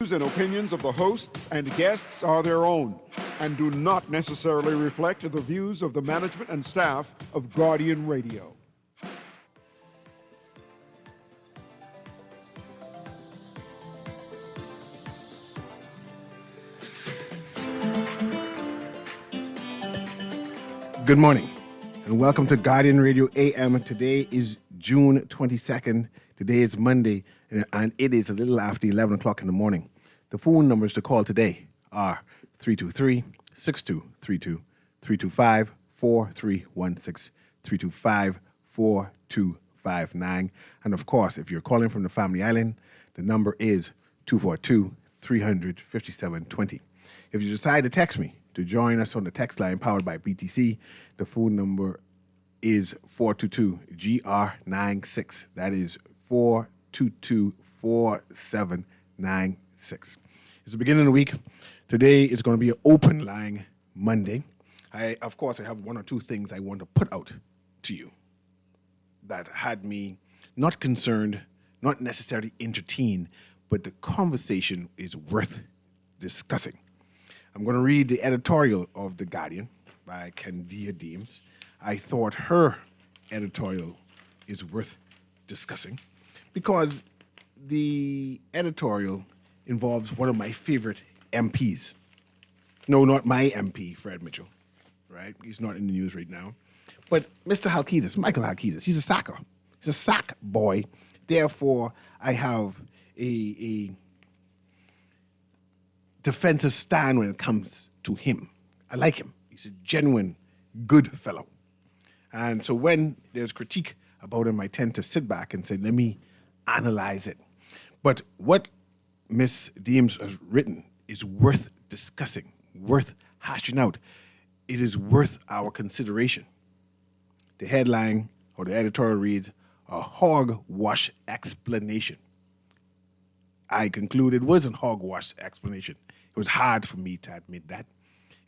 Views and opinions of the hosts and guests are their own and do not necessarily reflect the views of the management and staff of Guardian Radio. Good morning and welcome to Guardian Radio AM. Today is June 22nd. Today is Monday and it is a little after 11 o'clock in the morning. The phone numbers to call today are 323-6232, 325-4316, 325-4259. And of course, if you're calling from the Family Island, the number is 242-300-5720. If you decide to text me to join us on the text line powered by BTC, the phone number is 422-GR96. That is 422-4796. It's the beginning of the week. Today is going to be an open line Monday. Of course, I have one or two things I want to put out to you that had me not concerned, not necessarily entertained, but the conversation is worth discussing. I'm going to read the editorial of The Guardian by Candia Deems. I thought her editorial is worth discussing because the editorial involves one of my favorite MPs. No, not my MP, Fred Mitchell, right? He's not in the news right now. But Mr. Halkitis, Michael Halkitis, he's a sacker. He's a sack boy. Therefore, I have a defensive stand when it comes to him. I like him. He's a genuine good fellow. And so when there's critique about him, I tend to sit back and say, let me analyze it. But what Ms. Deems has written is worth discussing, worth hashing out. It is worth our consideration. The headline or the editorial reads, a hogwash explanation. I concluded it wasn't hogwash explanation. It was hard for me to admit that.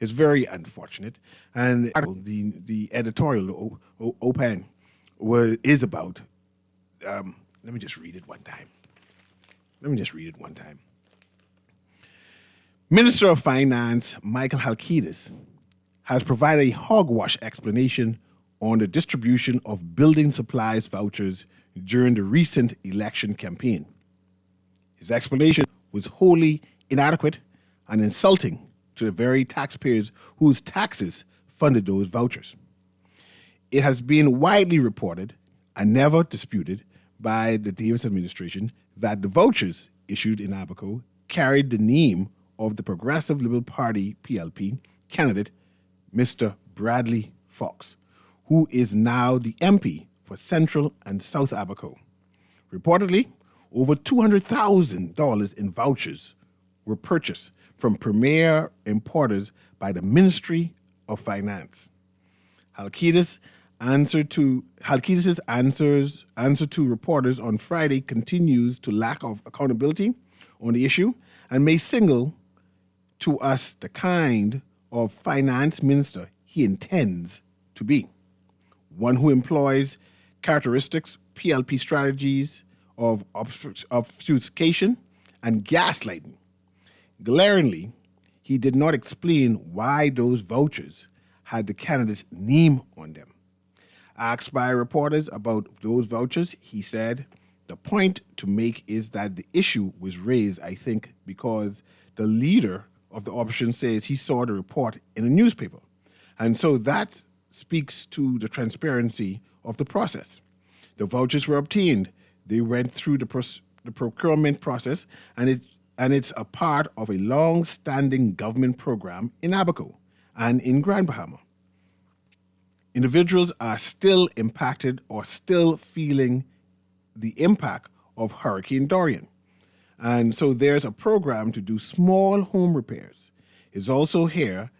It's very unfortunate. And the editorial open is about, let me just read it one time. Minister of Finance Michael Halkitis has provided a hogwash explanation on the distribution of building supplies vouchers during the recent election campaign. His explanation was wholly inadequate and insulting to the very taxpayers whose taxes funded those vouchers. It has been widely reported and never disputed by the Davis administration that the vouchers issued in Abaco carried the name of the Progressive Liberal Party, PLP, candidate, Mr. Bradley Fox, who is now the MP for Central and South Abaco. Reportedly, over $200,000 in vouchers were purchased from premier importers by the Ministry of Finance. Halkitis' answer to reporters on Friday continues to lack of accountability on the issue and may signal to us the kind of finance minister he intends to be. One who employs characteristics, PLP strategies of obfuscation and gaslighting. Glaringly, he did not explain why those vouchers had the candidate's name on them. Asked by reporters about those vouchers, he said, the point to make is that the issue was raised, I think, because the leader of the opposition says he saw the report in a newspaper. And so that speaks to the transparency of the process. The vouchers were obtained. They went through the procurement process, and it's a part of a long-standing government program in Abaco and in Grand Bahama. Individuals are still impacted or still feeling the impact of Hurricane Dorian. And so there's a program to do small home repairs. It's also here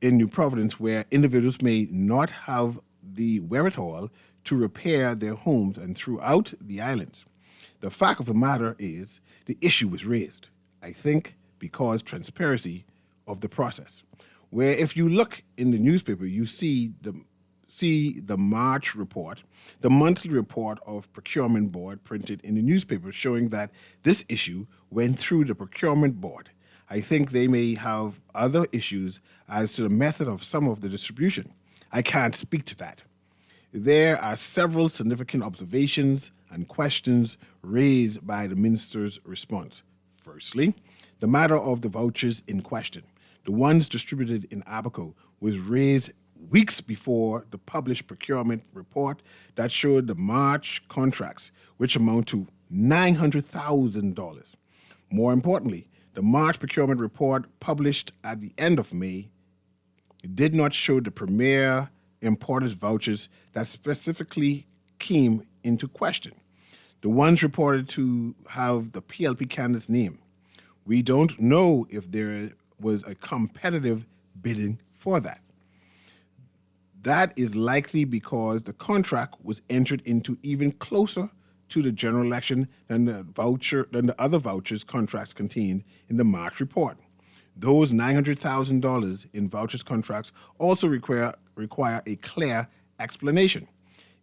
in New Providence where individuals may not have the wherewithal to repair their homes and throughout the islands. The fact of the matter is the issue was raised, I think, because transparency of the process. Where if you look in the newspaper, you see the see the March report, the monthly report of Procurement Board printed in the newspaper showing that this issue went through the Procurement Board. I think they may have other issues as to the method of some of the distribution. I can't speak to that. There are several significant observations and questions raised by the minister's response. Firstly, the matter of the vouchers in question, the ones distributed in Abaco, was raised weeks before the published procurement report that showed the March contracts, which amount to $900,000. More importantly, the March procurement report published at the end of May did not show the premier imported vouchers that specifically came into question, the ones reported to have the PLP candidate's name. We don't know if there was a competitive bidding for that. That is likely because the contract was entered into even closer to the general election than the other vouchers contracts contained in the March report. Those $900,000 in vouchers contracts also require a clear explanation.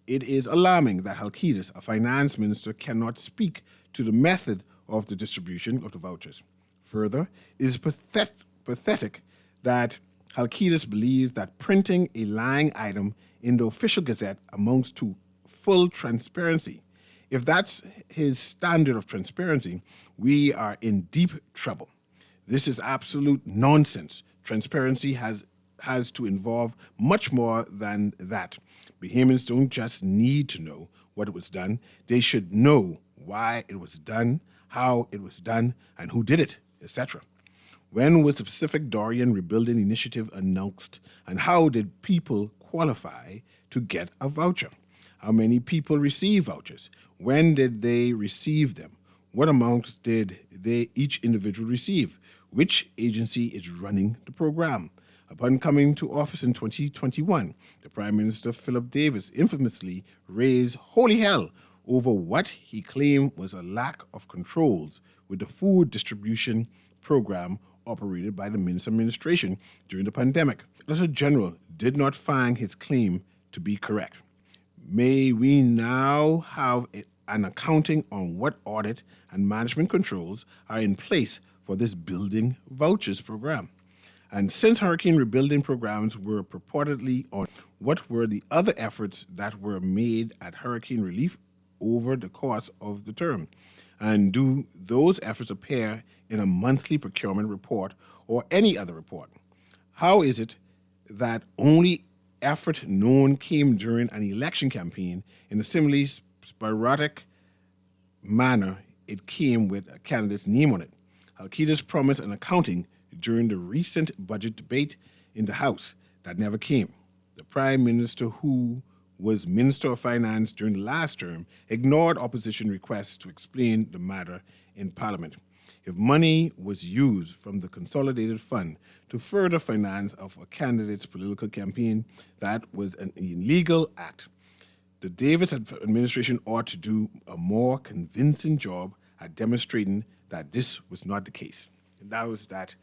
It is alarming that Halkitis, a finance minister, cannot speak to the method of the distribution of the vouchers. Further, it is pathetic that Halkitis believes that printing a lying item in the official gazette amounts to full transparency. If that's his standard of transparency, we are in deep trouble. This is absolute nonsense. Transparency has to involve much more than that. Bahamians don't just need to know what was done. They should know why it was done, how it was done, and who did it, etc. When was the Pacific Dorian Rebuilding Initiative announced, and how did people qualify to get a voucher? How many people receive vouchers? When did they receive them? What amounts did each individual receive? Which agency is running the program? Upon coming to office in 2021, the Prime Minister, Philip Davis, infamously raised holy hell over what he claimed was a lack of controls with the food distribution program operated by the Minister administration during the pandemic. The Solicitor General did not find his claim to be correct. May we now have an accounting on what audit and management controls are in place for this building vouchers program. And since hurricane rebuilding programs were purportedly on, what were the other efforts that were made at hurricane relief over the course of the term? And do those efforts appear in a monthly procurement report or any other report? How is it that only effort known came during an election campaign in a similarly sporadic manner it came with a candidate's name on it? Halkitis promised an accounting during the recent budget debate in the House that never came. The Prime Minister, who was Minister of Finance during the last term, ignored opposition requests to explain the matter in Parliament. If money was used from the Consolidated Fund to further finance of a candidate's political campaign, that was an illegal act. The Davis administration ought to do a more convincing job at demonstrating that this was not the case. And that was that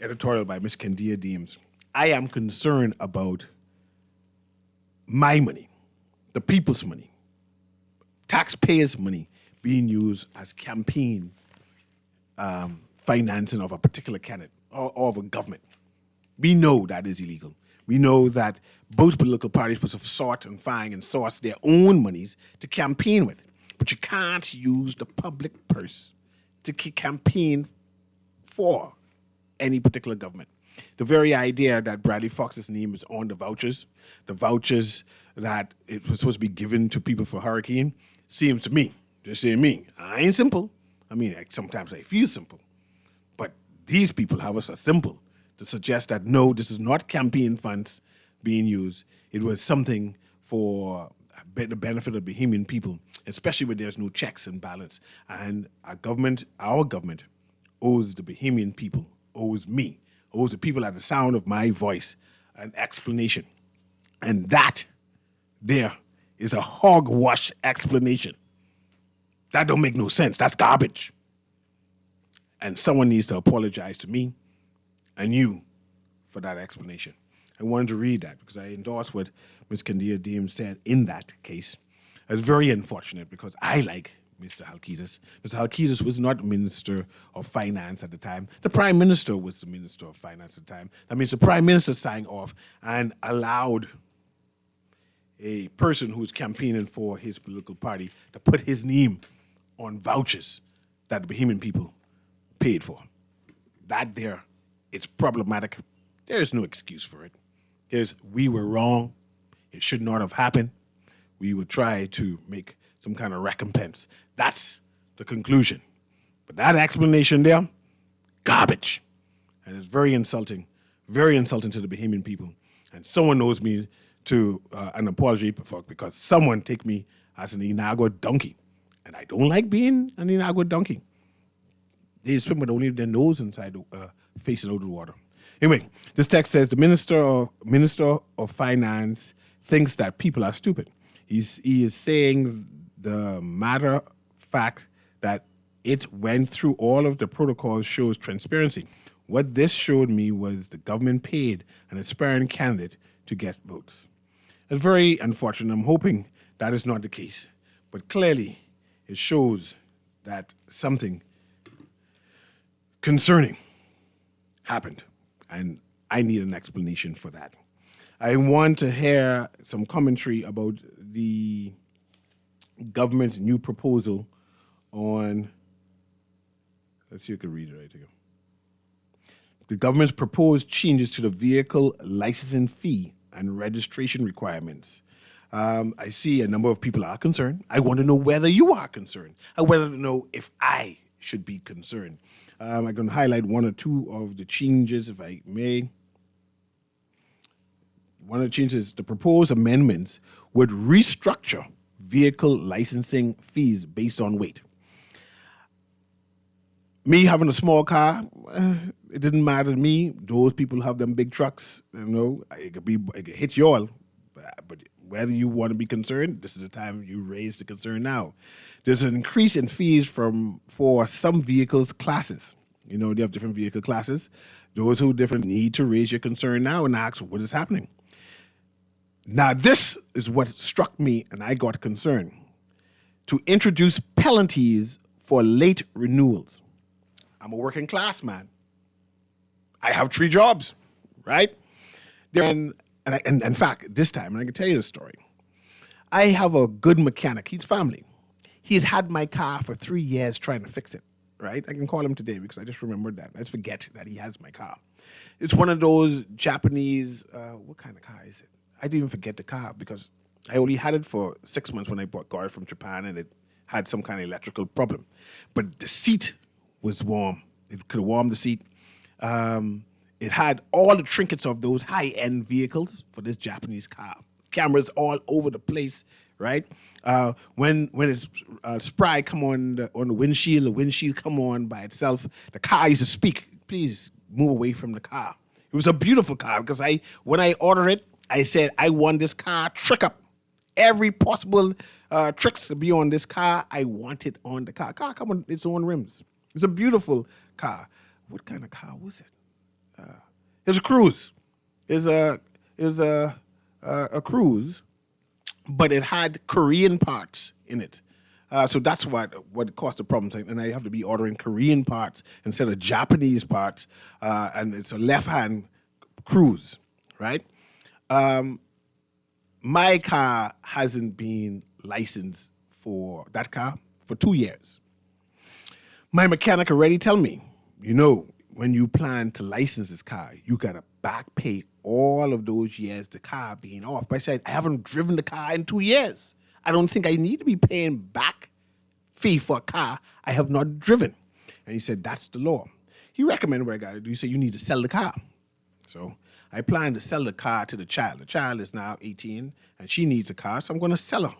editorial by Ms. Candia Deems. I am concerned about my money, the people's money, taxpayers' money being used as campaign financing of a particular candidate or of a government. We know that is illegal. We know that both political parties must have sought and find and sourced their own monies to campaign with. But you can't use the public purse to campaign for any particular government. The very idea that Bradley Fox's name is on the vouchers that it was supposed to be given to people for hurricane, seems to me, just saying me, I ain't simple. I mean, sometimes I feel simple. But these people have us as simple to suggest that, no, this is not campaign funds being used. It was something for the benefit of Bahamian people, especially when there's no checks and balance. And our government owes the Bahamian people, owes me, owes the people at the sound of my voice an explanation. And that there is a hogwash explanation. That don't make no sense. That's garbage. And someone needs to apologize to me and you for that explanation. I wanted to read that because I endorse what Ms. Candia Deem said in that case. It's very unfortunate because I like Mr. Halkitis. Mr. Halkitis was not Minister of Finance at the time. The Prime Minister was the Minister of Finance at the time. That means the Prime Minister signed off and allowed a person who's campaigning for his political party to put his name on vouchers that the Bahamian people paid for. That there, it's problematic. There is no excuse for it. We were wrong. It should not have happened. We would try to make some kind of recompense. That's the conclusion. But that explanation there, garbage. And it's very insulting to the Bahamian people. And someone knows me to an apology because someone take me as an Inagua donkey. And I don't like being an Inagua donkey. They swim with only their nose inside, facing out of the water. Anyway, this text says the Minister of Finance thinks that people are stupid. He is saying the matter fact that it went through all of the protocols shows transparency. What this showed me was the government paid an aspiring candidate to get votes. It's very unfortunate. I'm hoping that is not the case. But clearly, it shows that something concerning happened. And I need an explanation for that. I want to hear some commentary about the government's new proposal on, let's see if I can read it right here. The government's proposed changes to the vehicle licensing fee and registration requirements. I see a number of people are concerned. I want to know whether you are concerned. I want to know if I should be concerned. I'm going to highlight one or two of the changes, if I may. One of the changes, the proposed amendments would restructure vehicle licensing fees based on weight. Me having a small car, it didn't matter to me. Those people have them big trucks. You know, it could hit you all. But whether you want to be concerned, this is the time you raise the concern now. There's an increase in fees for some vehicles classes. You know, they have different vehicle classes. Those who different need to raise your concern now and ask what is happening. Now, this is what struck me and I got concerned. To introduce penalties for late renewals. I'm a working class man. I have 3 jobs, right? And in fact, this time, and I can tell you the story. I have a good mechanic. He's family. He's had my car for 3 years trying to fix it, right? I can call him today because I just remembered that. I just forget that he has my car. It's one of those Japanese, what kind of car is it? I didn't even forget the car because I only had it for 6 months when I got it from Japan and it had some kind of electrical problem. But the seat was warm. It could warm the seat. It had all the trinkets of those high-end vehicles for this Japanese car. Cameras all over the place, right? When it's spray come on the windshield, the windshield come on by itself. The car used to speak, please move away from the car. It was a beautiful car because when I ordered it, I said, I want this car trick up. Every possible tricks to be on this car, I want it on the car. Car come on its own rims. It's a beautiful car. What kind of car was it? It was a cruise. It was a cruise, but it had Korean parts in it. So that's what caused the problems. And I have to be ordering Korean parts instead of Japanese parts. And it's a left-hand cruise, right? My car hasn't been licensed for that car for 2 years. My mechanic already tell me, you know, when you plan to license this car, you got to back pay all of those years the car being off. But I said, I haven't driven the car in 2 years. I don't think I need to be paying back fee for a car I have not driven. And he said, that's the law. He recommended what I got to do. He said, you need to sell the car. So I plan to sell the car to the child. The child is now 18, and she needs a car, so I'm going to sell her.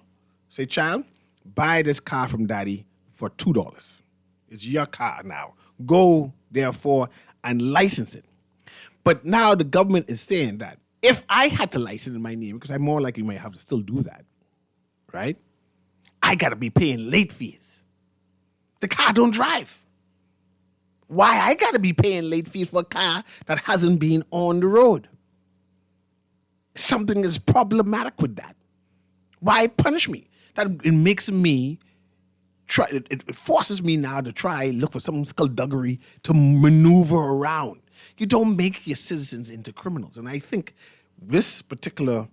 Say, child, buy this car from daddy for $2. It's your car now. Go, therefore, and license it. But now the government is saying that if I had to license in my name, because I more likely might have to still do that, right? I got to be paying late fees. The car don't drive. Why I got to be paying late fees for a car that hasn't been on the road? Something is problematic with that. Why punish me? That it makes me try. It forces me now to try look for some skullduggery to maneuver around. You don't make your citizens into criminals, and I think this particular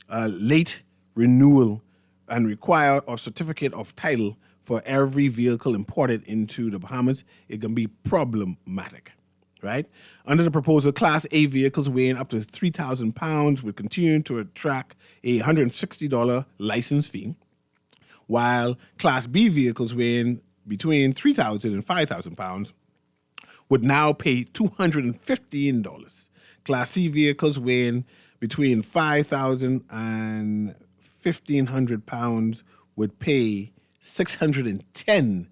late renewal and require a certificate of title for every vehicle imported into the Bahamas, it can be problematic, right? Under the proposal, Class A vehicles weighing up to 3,000 pounds would continue to attract a $160 license fee, while Class B vehicles weighing between 3,000 and 5,000 pounds would now pay $215. Class C vehicles weighing between 5,000 and 1,500 pounds would pay $610,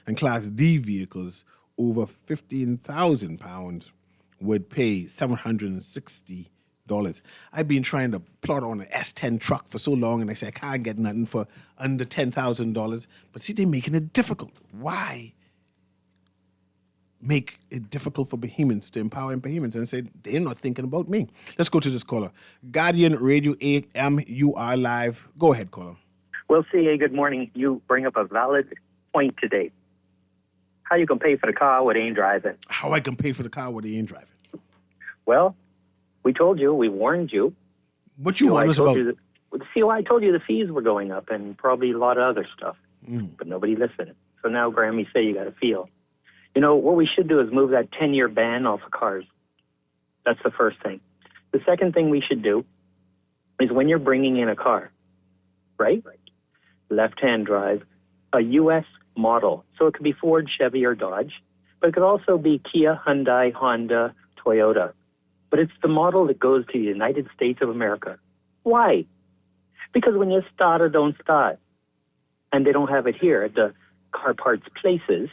and Class D vehicles over 15,000 pounds would pay $760. I've been trying to plot on an S10 truck for so long, and I say I can't get nothing for under $10,000. But see, they're making it difficult. Why make it difficult for Bahamians to empower Bahamians and say they're not thinking about me? Let's go to this caller. Guardian Radio AM, you are live. Go ahead, caller. Well, CA, good morning. You bring up a valid point today. How you can pay for the car with ain't driving? How I can pay for the car with they ain't driving? Well, we told you, we warned you. What you warned us about? I told you the fees were going up and probably a lot of other stuff, but nobody listened. So now Grammy say you got to feel. You know, what we should do is move that 10-year ban off of cars. That's the first thing. The second thing we should do is when you're bringing in a car, right? Left-hand drive, a U.S. model. So it could be Ford, Chevy, or Dodge, but it could also be Kia, Hyundai, Honda, Toyota. But it's the model that goes to the United States of America. Why? Because when you start or don't start, and they don't have it here at the car parts places,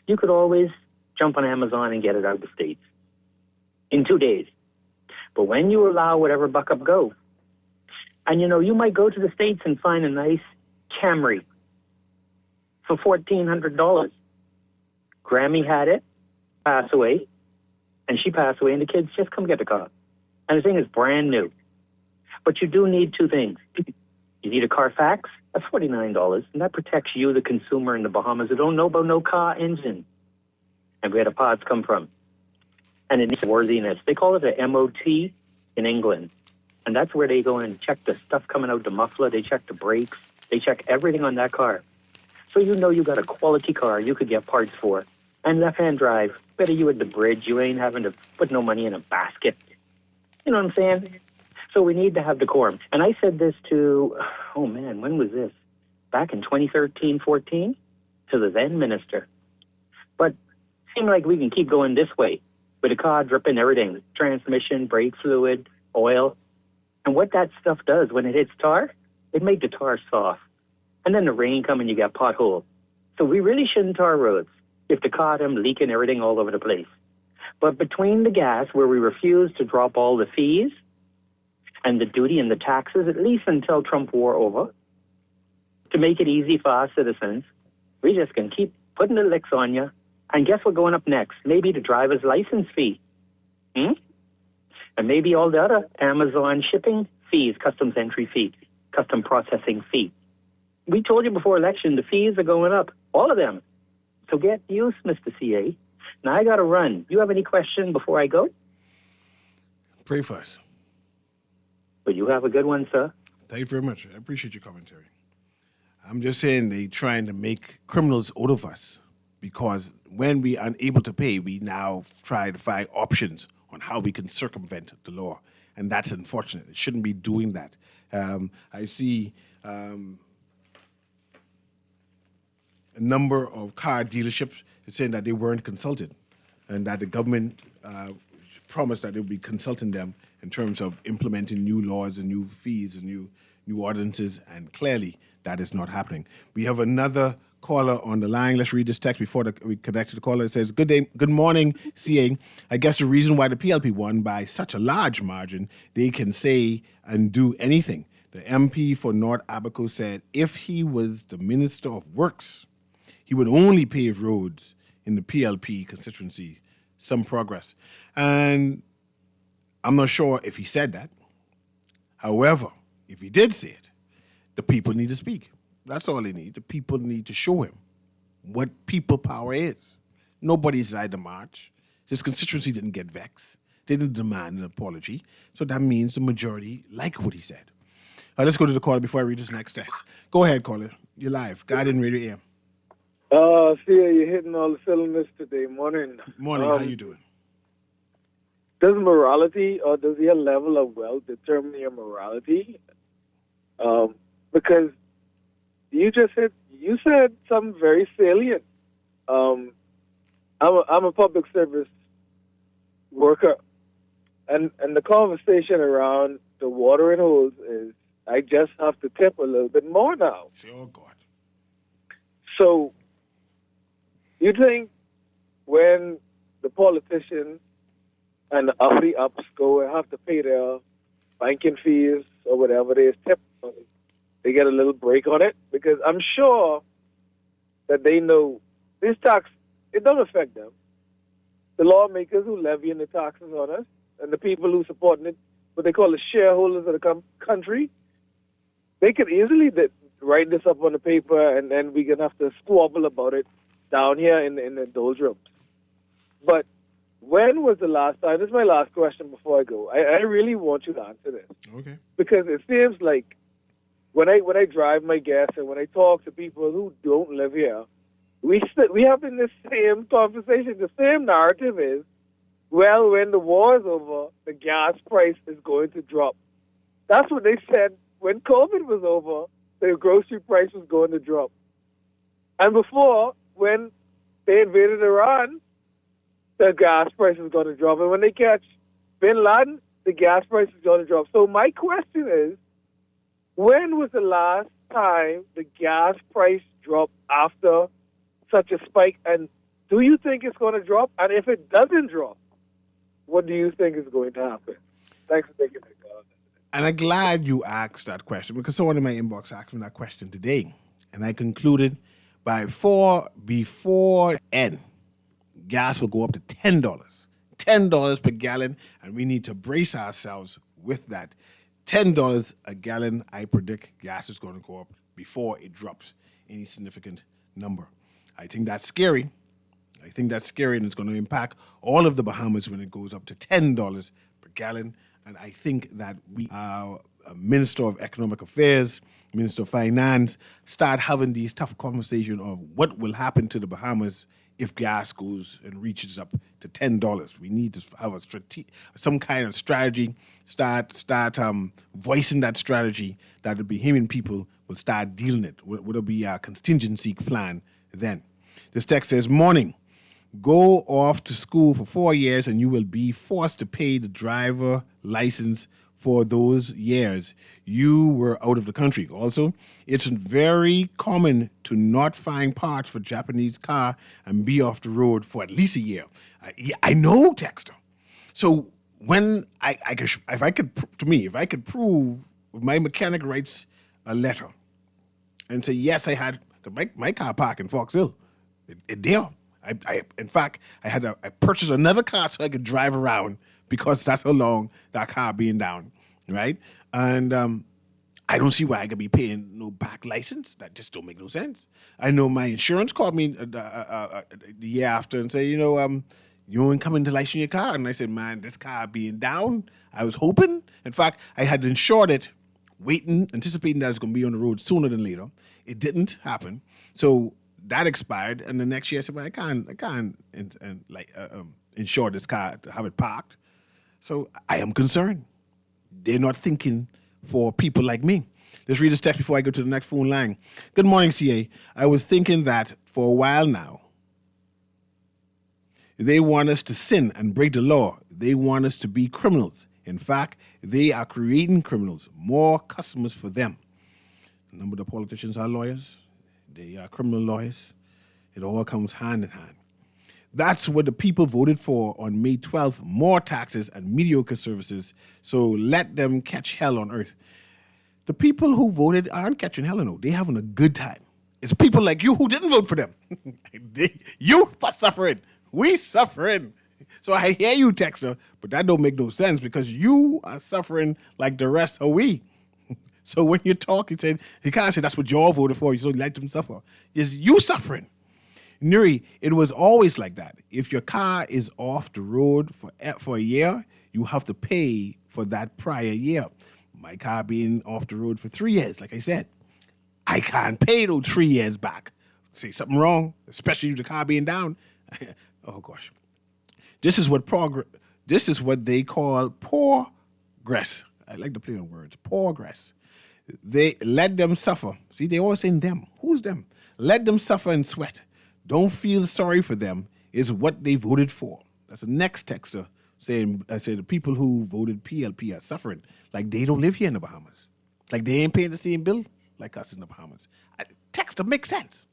you could always jump on Amazon and get it out of the States in 2 days. But when you allow whatever buck up go, and you know, you might go to the States and find a nice Camry for $1,400. Grammy had it, passed away, and she passed away, and the kids just come get the car. And the thing is brand new. But you do need two things. You need a Carfax, that's $49, and that protects you, the consumer in the Bahamas, who don't know about no car engine and where the parts come from. And it needs worthiness. They call it a MOT in England. And that's where they go and check the stuff coming out the muffler. They check the brakes. They check everything on that car. So you know you got a quality car you could get parts for. And left-hand drive, better you at the bridge. You ain't having to put no money in a basket. You know what I'm saying? So we need to have decorum. And I said this to, oh man, when was this? Back in 2013, 14, to the then minister. But it seemed like we can keep going this way with the car dripping everything, transmission, brake fluid, oil. And what that stuff does when it hits tar, it makes the tar soft. And then the rain come and you got potholes. So we really shouldn't tar roads if the car them leaking everything all over the place. But between the gas, where we refuse to drop all the fees and the duty and the taxes, at least until Trump war over, to make it easy for our citizens, we just can keep putting the licks on you. And guess what's going up next? Maybe the driver's license fee. And maybe all the other Amazon shipping fees, customs entry fee, custom processing fee. We told you before election, the fees are going up, all of them. So get used, Mr. CA. Now I got to run. You have any question before I go? Pray for us. But you have a good one, sir. Thank you very much. I appreciate your commentary. I'm just saying they trying to make criminals out of us because when we are unable to pay, we now try to find options on how we can circumvent the law. And that's unfortunate. It shouldn't be doing that. I see a number of car dealerships saying that they weren't consulted and that the government promised that they would be consulting them in terms of implementing new laws and new fees and new ordinances, and clearly that is not happening. We have another caller on the line. Let's read this text before we connect to the caller. It says, good morning, CA. I guess the reason why the PLP won by such a large margin, they can say and do anything. The MP for North Abaco said if he was the Minister of Works, he would only pave roads in the PLP constituency. Some progress. And I'm not sure if he said that. However, if he did say it, the people need to speak. That's all they need. The people need to show him what people power is. Nobody's at the march. His constituency didn't get vexed. They didn't demand an apology. So that means the majority like what he said. Let's go to the caller before I read this next text. Go ahead, caller. You're live. Guardian Radio AM. See, you're hitting all the cylinders today. Morning. Morning. How you doing? Does morality or does your level of wealth determine your morality? Because you said something very salient. I'm a public service worker, and the conversation around the watering holes is I just have to tip a little bit more now. Oh God. So you think when the politicians and the uppity ups go and have to pay their banking fees or whatever they tip money, they get a little break on it? Because I'm sure that they know this tax, it doesn't affect them. The lawmakers who levying the taxes on us and the people who supporting it, what they call the shareholders of the country, they could easily write this up on the paper and then we're going to have to squabble about it down here in the doldrums. But when was the last time? This is my last question before I go. I really want you to answer this. Okay. Because it seems like when I drive my guests and when I talk to people who don't live here, we have in this same conversation, the same narrative is, well, when the war is over, the gas price is going to drop. That's what they said when COVID was over, the grocery price was going to drop. And before, when they invaded Iran, the gas price is going to drop. And when they catch Bin Laden, the gas price is going to drop. So my question is, when was the last time the gas price dropped after such a spike? And do you think it's going to drop? And if it doesn't drop, what do you think is going to happen? Thanks for taking my call. And I'm glad you asked that question because someone in my inbox asked me that question today. And I concluded before end, gas will go up to $10. $10 per gallon, and we need to brace ourselves with that. $10 a gallon, I predict gas is going to go up before it drops any significant number. I think that's scary. And it's going to impact all of the Bahamas when it goes up to $10 per gallon. And I think that our Minister of Economic Affairs, Minister of Finance, start having these tough conversations of what will happen to the Bahamas if gas goes and reaches up to $10. We need to have some kind of strategy, start voicing that strategy that the Bahamian people will start dealing it. Will be a contingency plan then? This text says, morning. Go off to school for 4 years and you will be forced to pay the driver license for those years you were out of the country. Also, it's very common to not find parts for Japanese car and be off the road for at least a year. I know, Texter. So when if I could prove if my mechanic writes a letter and say, yes, I had my car parked in Fox Hill, it there. In fact, I purchased another car so I could drive around because that's how long that car being down, right? And I don't see why I could be paying no back license. That just don't make no sense. I know my insurance called me the year after and said, you ain't coming to license your car. And I said, man, this car being down, I was hoping. In fact, I had insured it, anticipating that it was going to be on the road sooner than later. It didn't happen. So that expired, and the next year I said, well, I can't insure this car to have it parked. So I am concerned. They're not thinking for people like me. Let's read this text before I go to the next phone line. Good morning, CA. I was thinking that for a while now, they want us to sin and break the law. They want us to be criminals. In fact, they are creating criminals, more customers for them. A number of the politicians are lawyers. They are criminal lawyers. It all comes hand in hand. That's what the people voted for on May 12th, more taxes and mediocre services, so let them catch hell on earth. The people who voted aren't catching hell, no. They're having a good time. It's people like you who didn't vote for them. You suffering. We suffering. So I hear you, Texter, but that don't make no sense because you are suffering like the rest of we. So when you talk, you can't say that's what y'all voted for. You so let them suffer. It's you suffering. Newry, it was always like that. If your car is off the road for a year, you have to pay for that prior year. My car being off the road for 3 years, like I said, I can't pay those 3 years back. Say something wrong, especially with the car being down. Oh gosh, this is what This is what they call progress. I like to play on words. Progress. They let them suffer. See, they always saying them. Who's them? Let them suffer and sweat. Don't feel sorry for them. Is what they voted for. That's the next texter saying. I say the people who voted PLP are suffering like they don't live here in the Bahamas. Like they ain't paying the same bill like us in the Bahamas. Texter makes sense.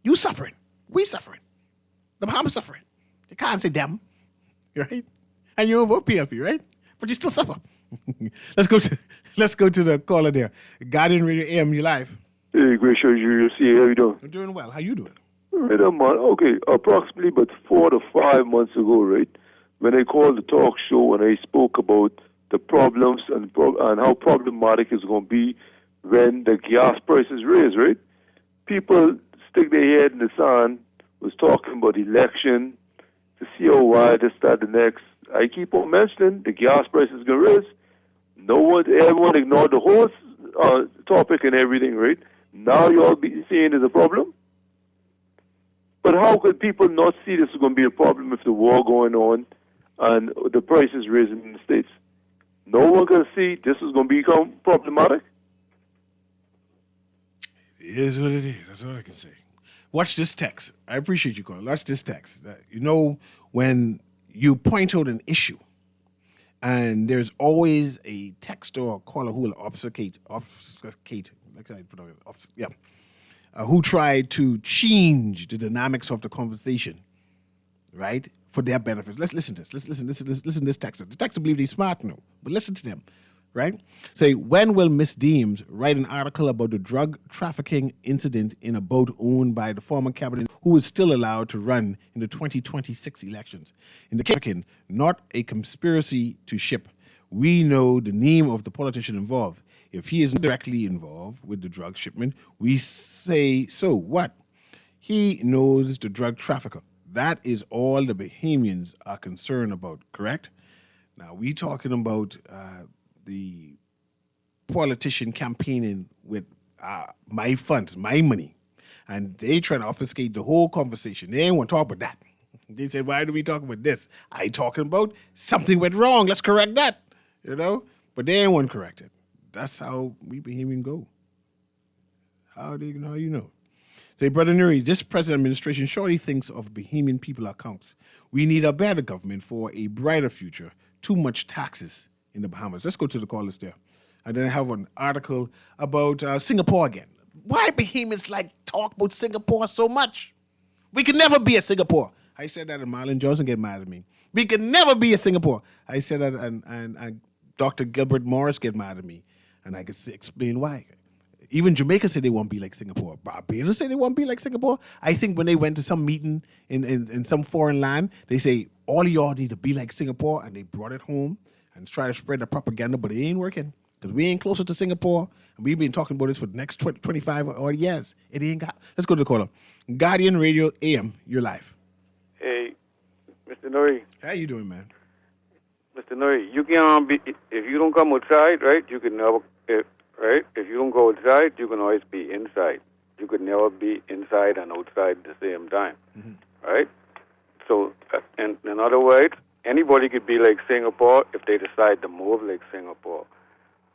You suffering. We suffering. The Bahamas suffering. You can't say them. Right? And you don't vote PLP, right? But you still suffer. Let's go to the caller there. Guardian Radio AM, you live. Hey, Gracious, you see how you doing? I'm doing well. How you doing? Right, man. Okay, approximately about 4 to 5 months ago, right, when I called the talk show and I spoke about the problems and how problematic it's going to be when the gas prices raise, right? People stick their head in the sand, was talking about election, to see how why this, that, the next. I keep on mentioning the gas prices going to raise. Everyone ignored the whole topic and everything, right? Now you all be saying there's a problem. But how could people not see this is going to be a problem if the war going on and the prices raising in the States? No one can see this is going to become problematic. It is what it is. That's all I can say. Watch this text. I appreciate you calling. Watch this text. You know, when you point out an issue, and there's always a texter or caller who will obfuscate, who try to change the dynamics of the conversation, right, for their benefits. Let's listen to this. Listen to this texter. The texter believe they're smart now, but listen to them, right? Say, when will Miss Deems write an article about the drug trafficking incident in a boat owned by the former cabinet who is still allowed to run in the 2026 elections? In the case, not a conspiracy to ship. We know the name of the politician involved. If he is directly involved with the drug shipment, we say, so what? He knows the drug trafficker. That is all the Bahamians are concerned about, correct? Now, we talking about the politician campaigning with my funds, my money, and they trying to obfuscate the whole conversation. They ain't want to talk about that. They said, why do we talk about this? I talking about something went wrong. Let's correct that, you know? But they ain't want to correct it. That's how we Bahamian go. How do you know? You know. Say, Brother Newry, this present administration surely thinks of Bahamian people accounts. We need a better government for a brighter future. Too much taxes in the Bahamas. Let's go to the callers there. And then I have an article about Singapore again. Why Bahamians like talk about Singapore so much? We can never be a Singapore. I said that and Marlon Johnson get mad at me. We can never be a Singapore. I said that and Dr. Gilbert Morris get mad at me. And I could explain why. Even Jamaica said they won't be like Singapore. Barbados said they won't be like Singapore. I think when they went to some meeting in some foreign land, they say, all of y'all need to be like Singapore, and they brought it home and try to spread the propaganda, but it ain't working because we ain't closer to Singapore, and we've been talking about this for the next 25 or years. It ain't got. Let's go to the caller. Guardian Radio AM, you're live. Hey, Mr. Nuri. How you doing, man? Mr. Nuri, you can be, if you don't come outside, right, you can never, right? If you don't go outside, you can always be inside. You could never be inside and outside at the same time, right? So, in other words, anybody could be like Singapore if they decide to move like Singapore,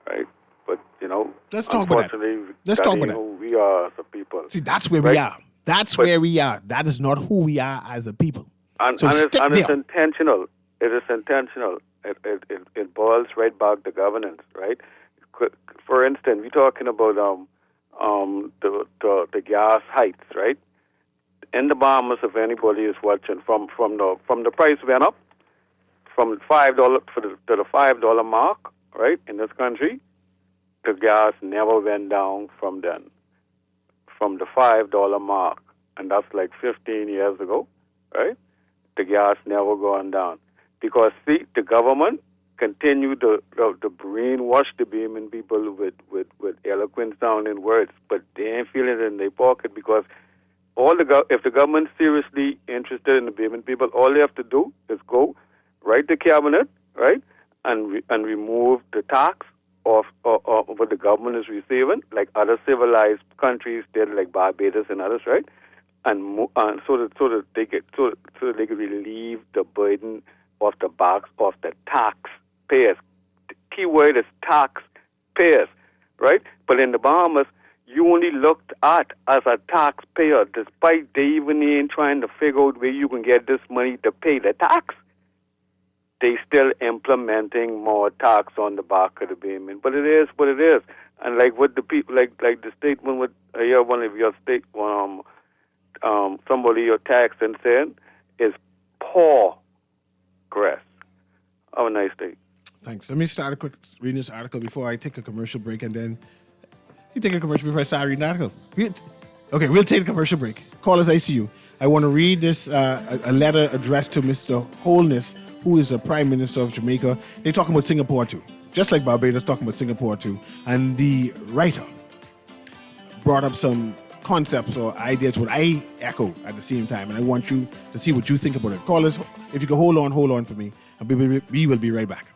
right? But, you know, let's talk about that. Let's talk about that. Who we are as a people. See, that's where we are. That's where we are. That is not who we are as a people. And it's intentional. It is intentional. It boils right back to governance, right? For instance, we're talking about the gas heights, right? In the Bahamas, if anybody is watching, from the price went up from $5 to the $5 mark, right? In this country, the gas never went down from then, from the $5 mark, and that's like 15 years ago, right? the gas never gone down. Because, see, the government continue to brainwash the Bayman people with eloquent sounding words, but they ain't feeling it in their pocket because if the government's seriously interested in the Bayman people, all they have to do is go, write the cabinet, right, and remove the tax of what the government is receiving, like other civilized countries did, like Barbados and others, right, and so that they can relieve the burden of the backs of the taxpayers. The key word is taxpayers, right? But in the Bahamas, you only looked at as a taxpayer, despite they even ain't trying to figure out where you can get this money to pay the tax. They still implementing more tax on the back of the Bayman. But it is what it is. And like what the people, like the statement with one of your somebody your text and saying is poor. Have a nice day. Thanks. Let me start a quick reading this article before I take a commercial break, and then you take a commercial before I start reading the article. Okay, we'll take a commercial break. Callers, I see you. I want to read this a letter addressed to Mr. Holness, who is the Prime Minister of Jamaica. They're talking about Singapore too, just like Barbados talking about Singapore too. And the writer brought up some concepts or ideas what I echo at the same time, and I want you to see what you think about it. Callers, if you can hold on for me, and we will be right back.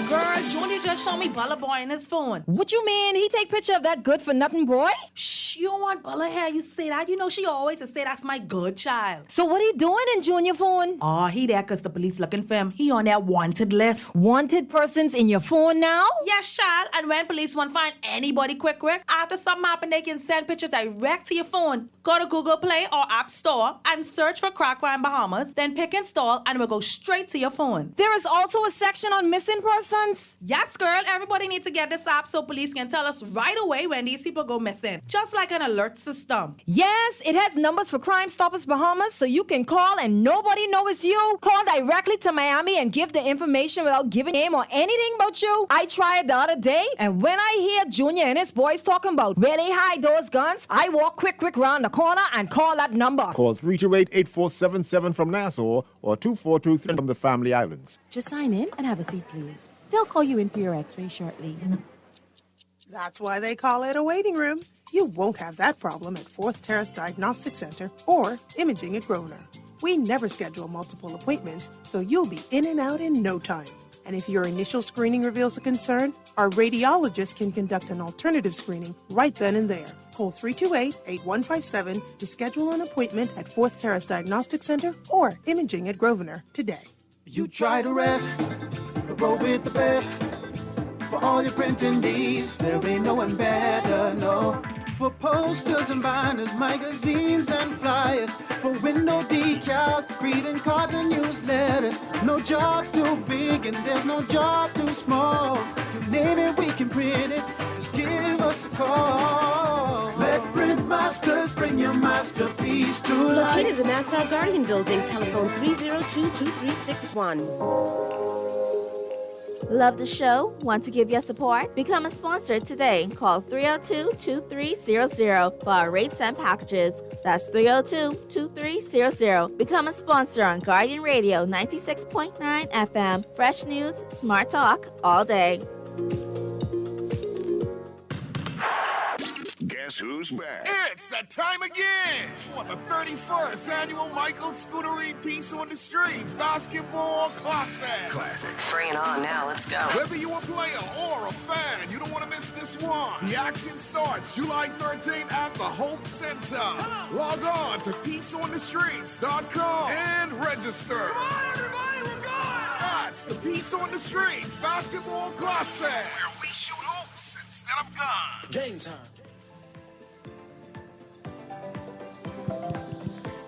Girl, Junior just showed me Bella Boy in his phone. What you mean? He take picture of that good-for-nothing boy? Shh, you don't want Bella hair. You say that. You know she always say that's my good child. So what he doing in Junior phone? Oh, he there because the police looking for him. He on that wanted list. Wanted persons in your phone now? Yes, child. And when police want to find anybody quick, after something happen, they can send pictures direct to your phone. Go to Google Play or App Store and search for Crack Crime Bahamas, then pick install, and it will go straight to your phone. There is also a section on missing persons? Yes, girl. Everybody needs to get this app so police can tell us right away when these people go missing. Just like an alert system. Yes, it has numbers for Crime Stoppers Bahamas, so you can call and nobody knows it's you. Call directly to Miami and give the information without giving name or anything about you. I tried the other day, and when I hear Junior and his boys talking about where they hide those guns, I walk quick round the corner and call that number. Call 328-8477 from Nassau or 2423 from the Family Islands. Just sign in and have a seat, please. They'll call you in for your x-ray shortly. That's why they call it a waiting room. You won't have that problem at 4th Terrace Diagnostic Center or Imaging at Grosvenor. We never schedule multiple appointments, so you'll be in and out in no time. And if your initial screening reveals a concern, our radiologist can conduct an alternative screening right then and there. Call 328-8157 to schedule an appointment at 4th Terrace Diagnostic Center or Imaging at Grosvenor today. You try to rest, but roll with the best. For all your printing needs, there ain't no one better, no. For posters and banners, magazines and flyers. For window decals, greeting cards and newsletters. No job too big and there's no job too small. You name it, we can print it. Just give us a call. Let Print Masters bring your masterpiece to life. Located in the Nassau Guardian Building, telephone 302-2361. Love the show? Want to give your support? Become a sponsor today. Call 302-2300 for our rates and packages. That's 302-2300. Become a sponsor on Guardian Radio 96.9 FM. Fresh news, smart talk, all day. Guess who's back? It's that time again for the 31st annual Michael Scootery Peace on the Streets Basketball Classic. Bring it on now, let's go. Whether you're a player or a fan, you don't want to miss this one. The action starts July 13th at the Hope Center. Log on to peaceonthestreets.com and register. Come on, everybody, we're going! That's the Peace on the Streets Basketball Classic, where we shoot hoops instead of guns. Game time.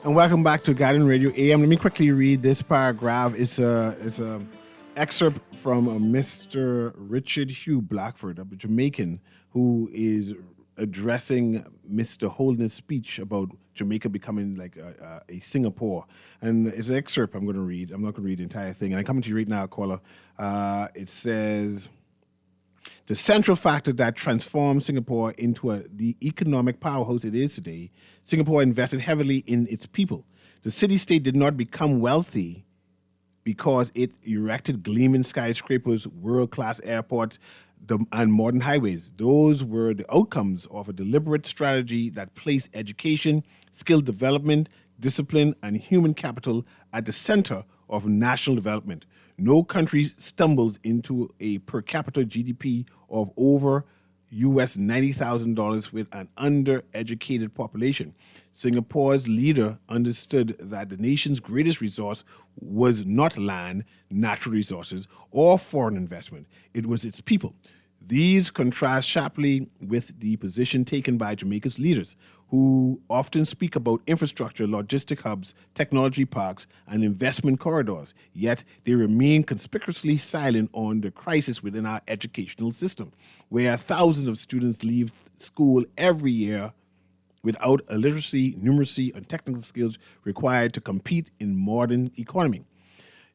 And welcome back to Guardian Radio AM. Let me quickly read this paragraph. It's a excerpt from Mr. Richard Hugh Blackford, a Jamaican who is addressing Mr. Holden's speech about Jamaica becoming like a Singapore. And it's an excerpt I'm going to read. I'm not going to read the entire thing. And I'm coming to you right now, caller. It says, the central factor that transformed Singapore into the economic powerhouse it is today, Singapore invested heavily in its people. The city-state did not become wealthy because it erected gleaming skyscrapers, world-class airports, and modern highways. Those were the outcomes of a deliberate strategy that placed education, skill development, discipline, and human capital at the center of national development. No country stumbles into a per capita GDP of over US $90,000 with an undereducated population. Singapore's leader understood that the nation's greatest resource was not land, natural resources, or foreign investment. It was its people. These contrast sharply with the position taken by Jamaica's leaders, who often speak about infrastructure, logistic hubs, technology parks, and investment corridors, yet they remain conspicuously silent on the crisis within our educational system, where thousands of students leave school every year without a literacy, numeracy, and technical skills required to compete in modern economy.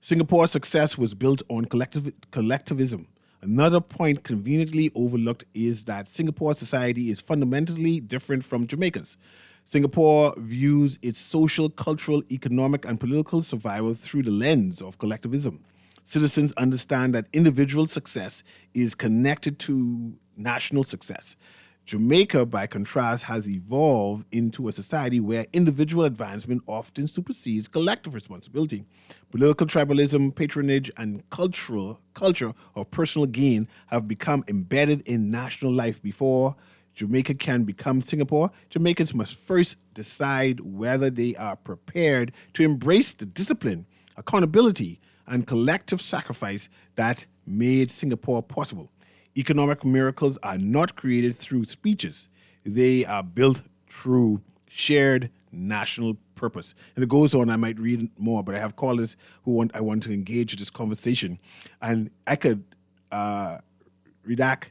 Singapore's success was built on collectivism. Another point conveniently overlooked is that Singapore's society is fundamentally different from Jamaica's. Singapore views its social, cultural, economic, and political survival through the lens of collectivism. Citizens understand that individual success is connected to national success. Jamaica, by contrast, has evolved into a society where individual advancement often supersedes collective responsibility. Political tribalism, patronage, and culture of personal gain have become embedded in national life. Before Jamaica can become Singapore, Jamaicans must first decide whether they are prepared to embrace the discipline, accountability, and collective sacrifice that made Singapore possible. Economic miracles are not created through speeches. They are built through shared national purpose. And it goes on, I might read more, but I have callers I want to engage in this conversation. And I could redact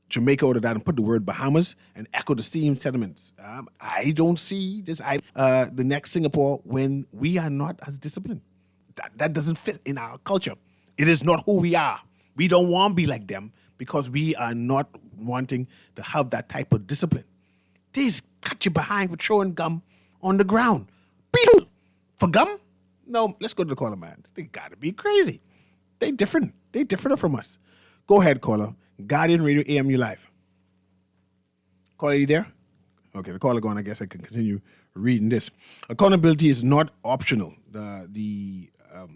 Jamaica out of that and put the word Bahamas and echo the same sentiments. I don't see the next Singapore when we are not as disciplined. That doesn't fit in our culture. It is not who we are. We don't want to be like them because we are not wanting to have that type of discipline. They just cut you behind for throwing gum on the ground. People, for gum? No, let's go to the caller, man. They got to be crazy. They different. They different from us. Go ahead, caller. Guardian Radio AM, you live. Caller, you there? Okay, the caller gone. I guess I can continue reading this. Accountability is not optional. The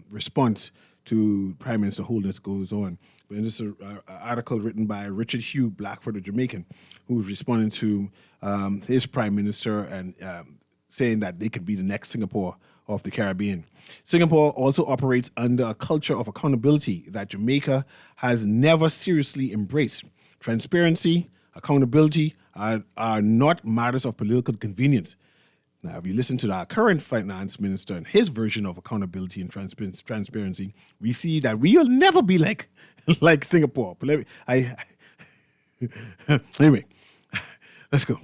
response to Prime Minister Holness goes on. And this is an article written by Richard Hugh Blackford, a Jamaican, who is responding to his Prime Minister and saying that they could be the next Singapore of the Caribbean. Singapore also operates under a culture of accountability that Jamaica has never seriously embraced. Transparency, accountability are not matters of political convenience. Now, if you listen to our current finance minister and his version of accountability and transparency, we see that we will never be like Singapore. But anyway, let's go.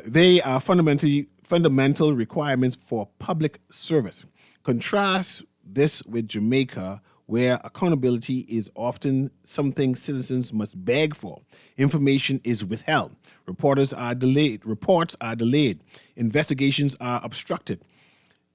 They are fundamental requirements for public service. Contrast this with Jamaica, where accountability is often something citizens must beg for. Information is withheld. Reports are delayed. Investigations are obstructed.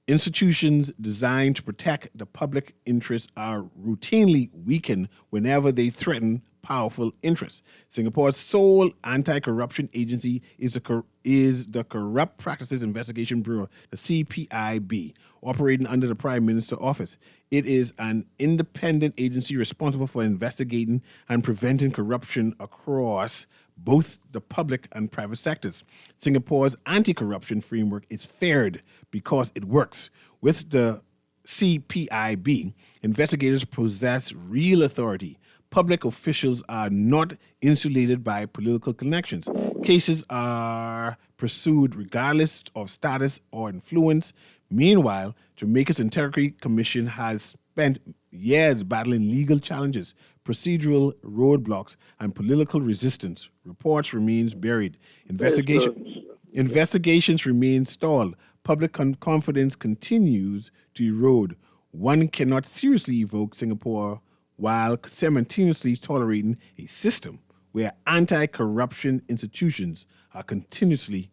Institutions designed to protect the public interest are routinely weakened whenever they threaten powerful interests. Singapore's sole anti-corruption agency is the Corrupt Practices Investigation Bureau, the CPIB, operating under the Prime Minister's office. It is an independent agency responsible for investigating and preventing corruption across both the public and private sectors. Singapore's anti-corruption framework is feared because it works. With the CPIB, investigators possess real authority. Public officials are not insulated by political connections. Cases are pursued regardless of status or influence. Meanwhile, Jamaica's Integrity Commission has spent years battling legal challenges, procedural roadblocks, and political resistance. Reports remains buried. Investigations remain stalled. Public confidence continues to erode. One cannot seriously evoke Singapore while simultaneously tolerating a system where anti-corruption institutions are continuously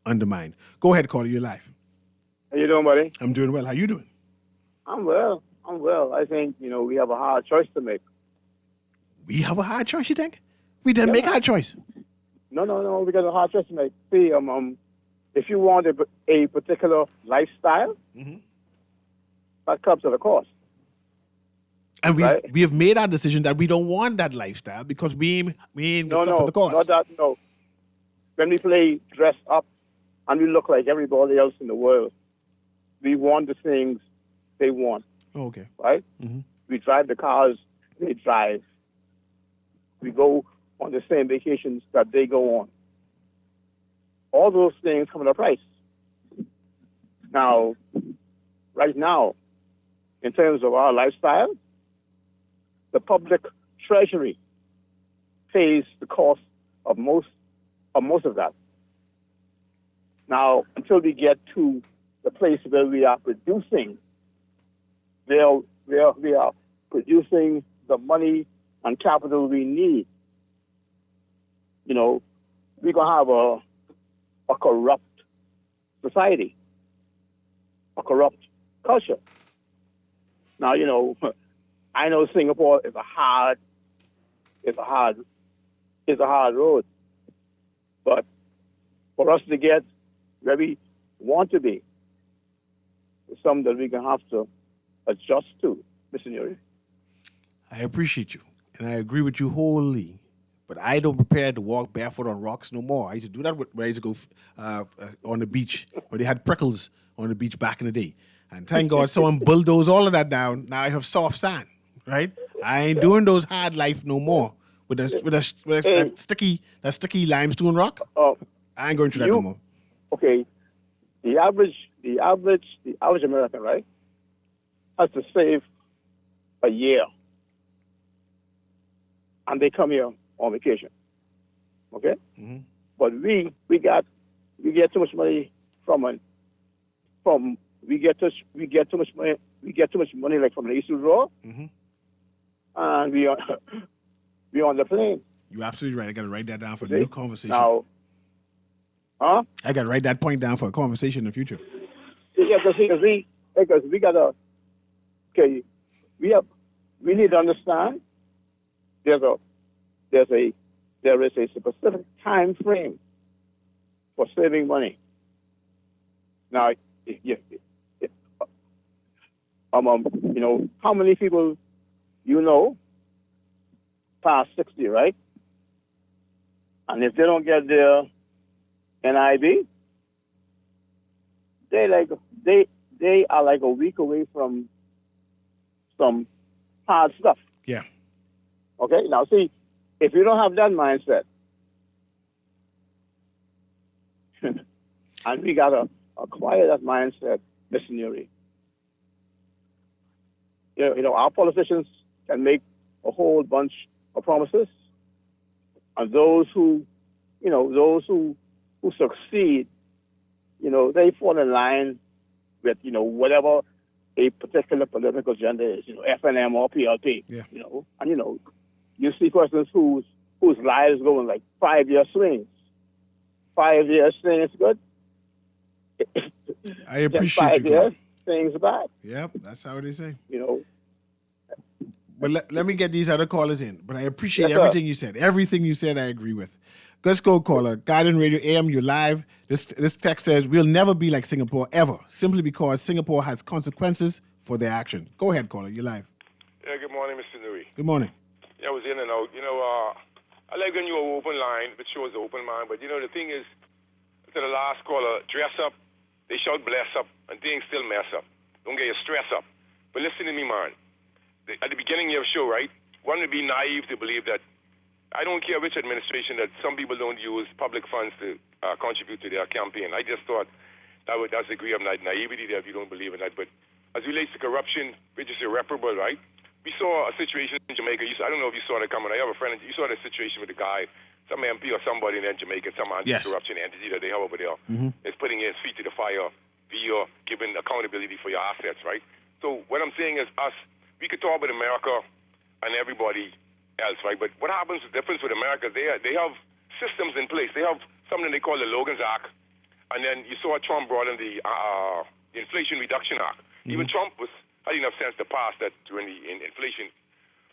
undermined. Go ahead, caller, you're live. How you doing, buddy? I'm doing well. How you doing? I'm well. I think, we have a hard choice to make. We have a hard choice, you think? We didn't make our choice. No, we got a hard choice to make. See, if you want a particular lifestyle, that comes at a cost. And we have made our decision that we don't want that lifestyle because we ain't suffer the cost. No. When we play dress up and we look like everybody else in the world, we want the things they want. Oh, okay. Right? Mm-hmm. We drive the cars they drive. We go on the same vacations that they go on. All those things come at a price. Now, right now, in terms of our lifestyle, the public treasury pays the cost of most of that. Now, until we get to the place where we are producing, we are producing the money and capital we need. We're gonna have a corrupt society, a corrupt culture. Now, I know Singapore is a hard road, but for us to get where we want to be, it's something that we're gonna have to adjust to, Mr. Newry. I appreciate you, and I agree with you wholly. But I don't prepare to walk barefoot on rocks no more. I used to do that when I used to go on the beach, where they had prickles on the beach back in the day. And thank God someone bulldozed all of that down. Now I have soft sand, right? I ain't doing those hard life no more with that sticky limestone rock. I ain't going through that no more. Okay, the average American, right, has to save a year, and they come here on vacation. Okay, but we get too much money we get too much money like from the Eastern Road, and we on the plane. You're absolutely right. I got to write that down for the new conversation. Now, I got to write that point down for a conversation in the future. Yeah, because we gotta. Okay, we need to understand. There is a specific time frame for saving money. Now, how many people past 60, right? And if they don't get their NIB, they are like a week away from some hard stuff. Yeah. Okay. Now, see, if you don't have that mindset, and we gotta acquire that mindset, Mr. Newry. Our politicians can make a whole bunch of promises, and those who succeed, they fall in line with whatever a particular political agenda is, FNM or PLP. Yeah. And you see persons whose lives go in like 5-year swings. 5 years things good. I appreciate 5 years things bad. Yep, that's how they say. But let me get these other callers in. But I appreciate Yes, everything you said. Everything you said, I agree with. Let's go, caller. Guardian Radio AM, you're live. This text says, we'll never be like Singapore, ever, simply because Singapore has consequences for their action. Go ahead, caller. You're live. Yeah, good morning, Mr. Newry. Good morning. Yeah, I was in and out. I like when you're open line, which shows open mind. But, the thing is, to the last caller, dress up, they shout bless up, and things still mess up. Don't get your stress up. But listen to me, man. At the beginning of your show, right, one would be naive to believe that I don't care which administration, that some people don't use public funds to contribute to their campaign. I just thought that's a degree of naivety there if you don't believe in that. But as it relates to corruption, which is irreparable, right, we saw a situation in Jamaica. I don't know if you saw that coming. I have a friend. You saw that situation with the guy, some MP or somebody in Jamaica, some anti-corruption entity that they have over there, is putting his feet to the fire via giving accountability for your assets, right? So what I'm saying is we could talk about America and everybody else, right? But what happens, the difference with America, they have systems in place. They have something they call the Logan's Act, and then you saw Trump brought in the Inflation Reduction Act. Even Trump had enough sense to pass that during the inflation.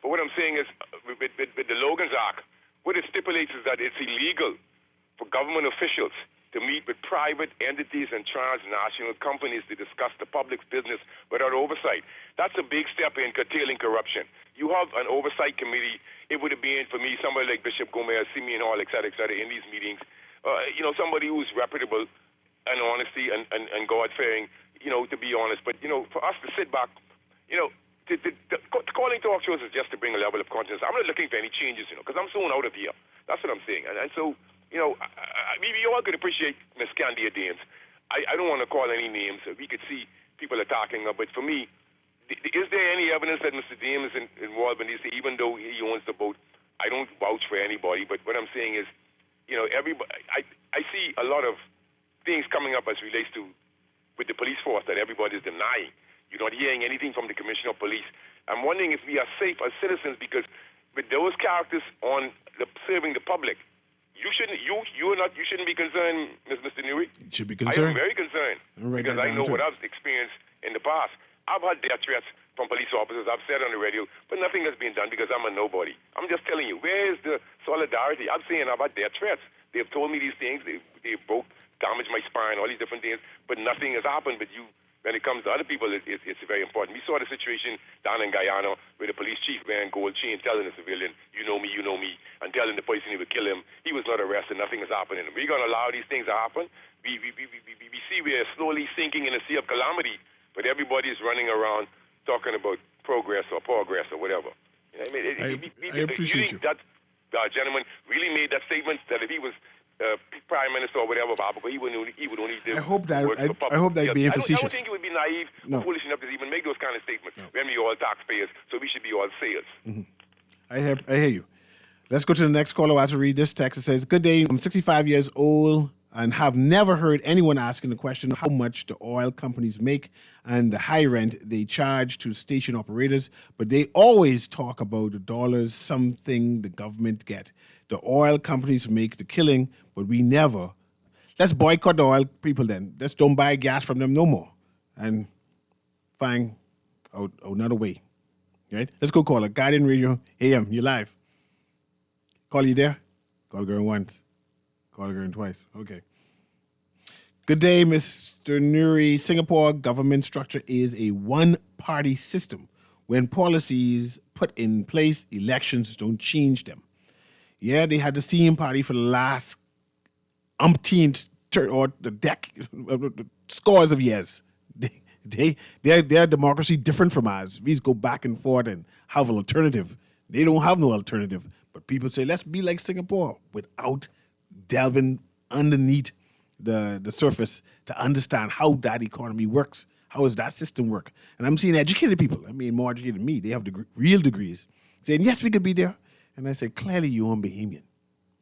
But what I'm saying is, with the Logan's Act, what it stipulates is that it's illegal for government officials to meet with private entities and transnational companies to discuss the public's business without oversight. That's a big step in curtailing corruption. You have an oversight committee. It would have been, for me, somebody like Bishop Gomez, Simeon Hall, et cetera, in these meetings. Somebody who's reputable and honesty and God-fearing, to be honest. But, for us to sit back, the calling talk shows is just to bring a level of conscience. I'm not looking for any changes, because I'm soon out of here. That's what I'm saying. And so, we all could appreciate Miss Candia Daines. I don't want to call any names. We could see people attacking her. But for me, is there any evidence that Mr. Daines is involved in this, even though he owns the boat? I don't vouch for anybody. But what I'm saying is, everybody. I see a lot of things coming up as relates to with the police force that everybody's denying. You're not hearing anything from the Commissioner of Police. I'm wondering if we are safe as citizens, because with those characters serving the public, you shouldn't be concerned, Mr. Newry. You should be concerned. I am very concerned because I know what I've experienced in the past. I've had death threats from police officers. I've said on the radio, but nothing has been done because I'm a nobody. I'm just telling you, where is the solidarity? I'm saying I've had death threats. They've told me these things. They damaged my spine, all these different things, but nothing has happened. But when it comes to other people, it's very important. We saw the situation down in Guyana where the police chief wearing gold chain telling the civilian, you know me, and telling the person he would kill him. He was not arrested. Nothing is happening. We're going to allow these things to happen. We see we're slowly sinking in a sea of calamity, but everybody is running around talking about progress or whatever. I appreciate you. That gentleman really made that statement that if he was Prime Minister or whatever, he would only do. I hope that being facetious. I don't think it would be naive or foolish enough to even make those kind of statements. When we all taxpayers, so we should be all sales. I hear you. Let's go to the next caller. As I read this text, it says, "Good day. I'm 65 years old and have never heard anyone asking the question how much the oil companies make and the high rent they charge to station operators, but they always talk about the dollars something the government get. The oil companies make the killing, but we never. Let's boycott the oil people then. Let's don't buy gas from them no more and find out another way." Right? Let's go call it. Guardian Radio AM, you live. Call you there? Call girl once. Call girl twice. Okay. Good day, Mr. Newry. Singapore government structure is a one-party system. When policies put in place, elections don't change them. Yeah, they had the same party for the last umpteenth or scores of years. Their democracy different from ours. We just go back and forth and have an alternative. They don't have no alternative. But people say, let's be like Singapore without delving underneath the surface to understand how that economy works. How does that system work? And I'm seeing educated people, more educated than me, they have real degrees, saying, yes, we could be there. And I say, clearly you're on Bahamian.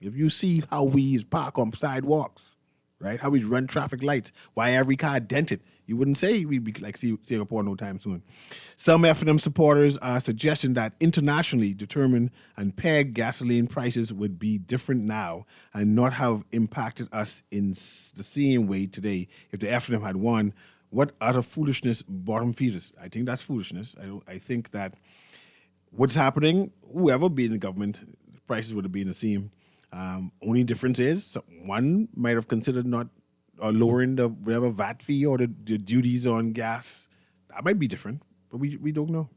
If you see how we park on sidewalks, right? How we run traffic lights, why every car dented, you wouldn't say we'd be like Singapore no time soon. Some F&M supporters are suggesting that internationally determined and pegged gasoline prices would be different now and not have impacted us in the same way today if the F&M had won. What utter foolishness bottom feeders? I think that's foolishness. I think that what's happening, whoever be in the government, the prices would have been the same. Only difference is one might have considered not lowering the whatever VAT fee or the duties on gas. That might be different, but we don't know.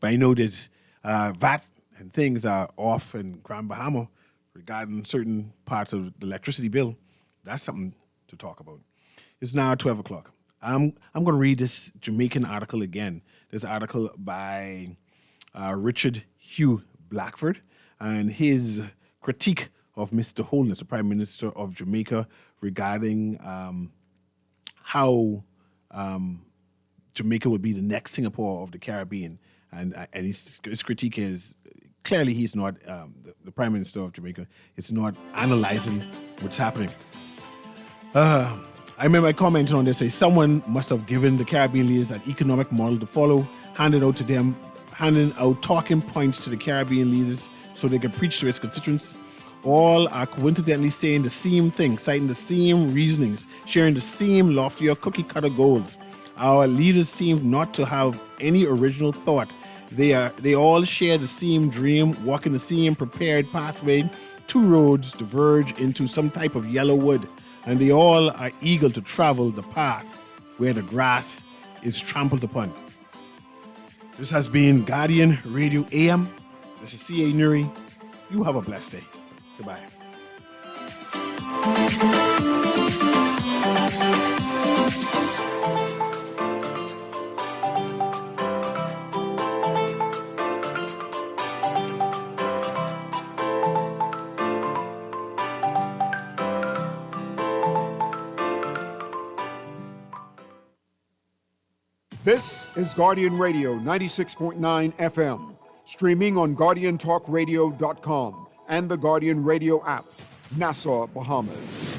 But I know that VAT and things are off in Grand Bahama regarding certain parts of the electricity bill. That's something to talk about. It's now 12 o'clock. I'm going to read this Jamaican article again. This article by Richard Hugh Blackford and his critique of Mr. Holness, the Prime Minister of Jamaica, regarding how Jamaica would be the next Singapore of the Caribbean. And his critique is clearly he's not, the Prime Minister of Jamaica, it's not analyzing what's happening. I remember I commented on this, say someone must have given the Caribbean leaders an economic model to follow, handing out talking points to the Caribbean leaders so they could preach to its constituents. All are coincidentally saying the same thing, citing the same reasonings, sharing the same loftier cookie-cutter goals. Our leaders seem not to have any original thought. They all share the same dream, walking the same prepared pathway. Two roads diverge into some type of yellow wood, and they all are eager to travel the path where the grass is trampled upon. This has been Guardian Radio AM. This is C.A. Newry. You have a blessed day. Goodbye. This is Guardian Radio 96.9 FM, streaming on GuardianTalkRadio.com and the Guardian Radio app, Nassau, Bahamas.